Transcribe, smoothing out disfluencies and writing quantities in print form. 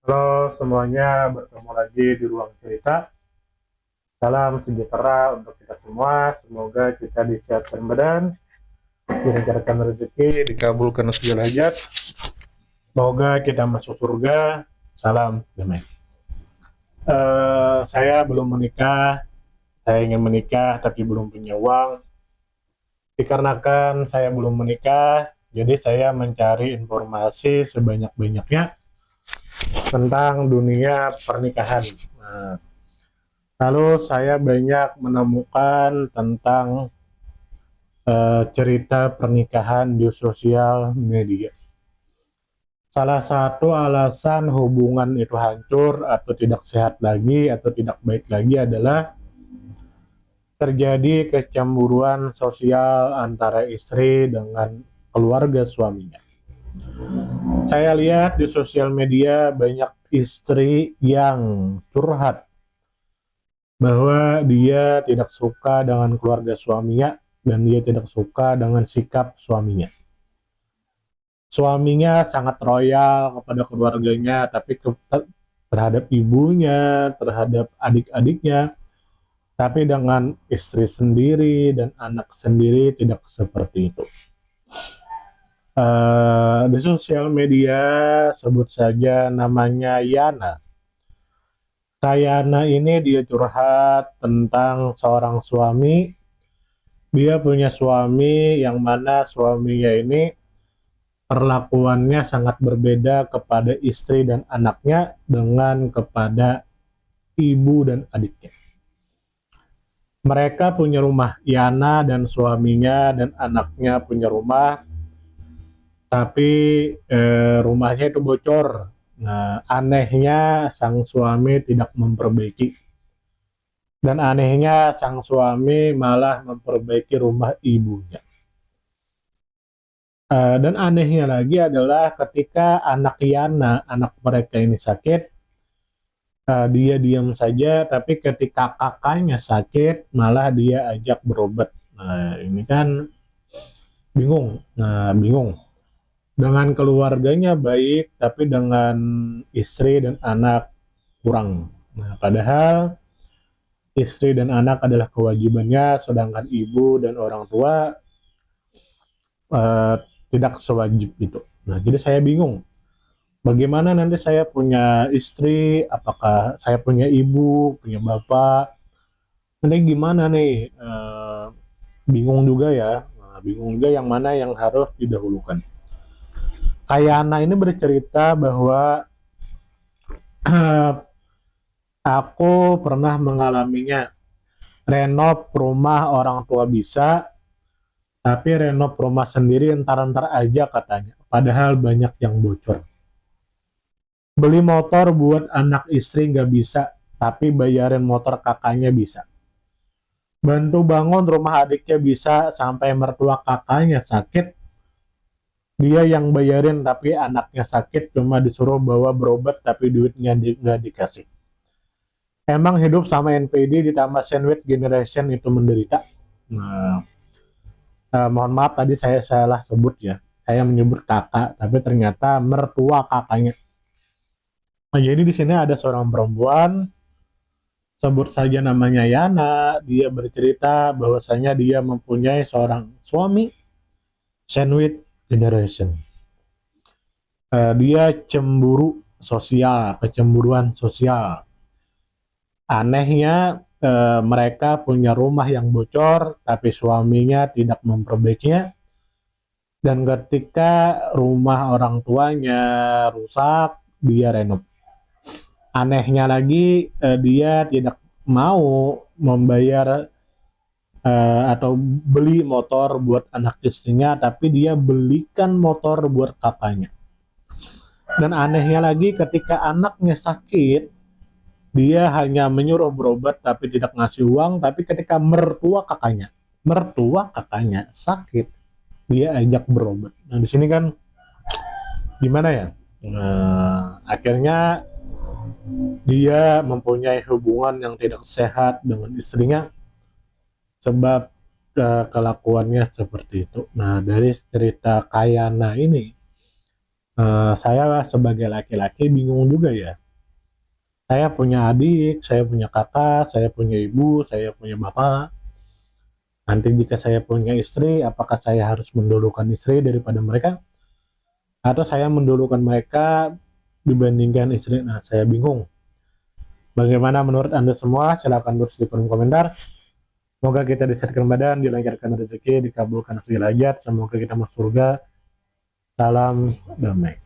Halo semuanya, bertemu lagi di ruang cerita. Salam sejahtera untuk kita semua. Semoga kita disehatkan badan, dilancarkan rezeki, dikabulkan segala hajat. Semoga kita masuk surga. Salam damai. Saya belum menikah. Saya ingin menikah tapi belum punya uang. Dikarenakan saya belum menikah, jadi saya mencari informasi sebanyak-banyaknya tentang dunia pernikahan. Nah, lalu saya banyak menemukan tentang cerita pernikahan di sosial media. Salah satu alasan hubungan itu hancur atau tidak sehat lagi atau tidak baik lagi adalah terjadi kecemburuan sosial antara istri dengan keluarga suaminya. Saya lihat di sosial media banyak istri yang curhat bahwa dia tidak suka dengan keluarga suaminya dan dia tidak suka dengan sikap suaminya. Suaminya sangat royal kepada keluarganya, tapi terhadap ibunya, terhadap adik-adiknya, tapi dengan istri sendiri dan anak sendiri tidak seperti itu. Di sosial media sebut saja namanya Yana. Yana ini dia curhat tentang seorang suami. Dia punya suami yang mana suaminya ini perlakuannya sangat berbeda kepada istri dan anaknya dengan kepada ibu dan adiknya. Mereka punya rumah, Yana dan suaminya dan anaknya punya rumah, tapi rumahnya itu bocor. Nah, anehnya sang suami tidak memperbaiki. Dan anehnya sang suami malah memperbaiki rumah ibunya. Dan anehnya lagi adalah ketika anak Yana, anak mereka ini sakit, dia diam saja, tapi ketika kakaknya sakit, malah dia ajak berobat. Nah, ini kan bingung. Nah, bingung. Dengan keluarganya baik, tapi dengan istri dan anak kurang. Nah, padahal istri dan anak adalah kewajibannya, sedangkan ibu dan orang tua uh, tidak sewajib itu. Nah, jadi saya bingung. Bagaimana nanti saya punya istri, apakah saya punya ibu, punya bapak, nanti gimana nih? Bingung juga ya. Nah, bingung juga yang mana yang harus didahulukan. Kayana ini bercerita bahwa aku pernah mengalaminya. Renov rumah orang tua bisa, tapi renov rumah sendiri entar-entar aja katanya. Padahal banyak yang bocor. Beli motor buat anak istri nggak bisa, tapi bayarin motor kakaknya bisa. Bantu bangun rumah adiknya bisa, sampai mertua kakaknya sakit. Dia yang bayarin, tapi anaknya sakit, cuma disuruh bawa berobat, tapi duitnya nggak dikasih. Emang hidup sama NPD ditambah sandwich generation itu menderita. Nah, mohon maaf tadi saya salah sebut ya. Saya menyebut kakak, tapi ternyata mertua kakaknya. Nah, jadi di sini ada seorang perempuan, sebut saja namanya Yana. Dia bercerita bahwasanya dia mempunyai seorang suami sandwich generation. Dia cemburu sosial, kecemburuan sosial. Anehnya mereka punya rumah yang bocor, tapi suaminya tidak memperbaikinya. Dan ketika rumah orang tuanya rusak, dia renov. Anehnya lagi, dia tidak mau membayar atau beli motor buat anak istrinya, tapi dia belikan motor buat kakaknya. Dan anehnya lagi, ketika anaknya sakit, dia hanya menyuruh berobat tapi tidak ngasih uang. Tapi ketika mertua kakaknya sakit, dia ajak berobat. Nah, di sini kan gimana ya? Akhirnya dia mempunyai hubungan yang tidak sehat dengan istrinya sebab kelakuannya seperti itu. Nah, dari cerita Kayana ini Saya sebagai laki-laki bingung juga ya. Saya punya adik, saya punya kakak, saya punya ibu, saya punya bapak. Nanti jika saya punya istri, apakah saya harus mendulukan istri daripada mereka? Atau saya mendulukan mereka dibandingkan istri? Nah, saya bingung. Bagaimana menurut Anda semua? Silahkan tulis di kolom komentar. Semoga kita disehatkan badan, dilancarkan rezeki, dikabulkan segala hajat. Semoga kita masuk surga. Salam damai.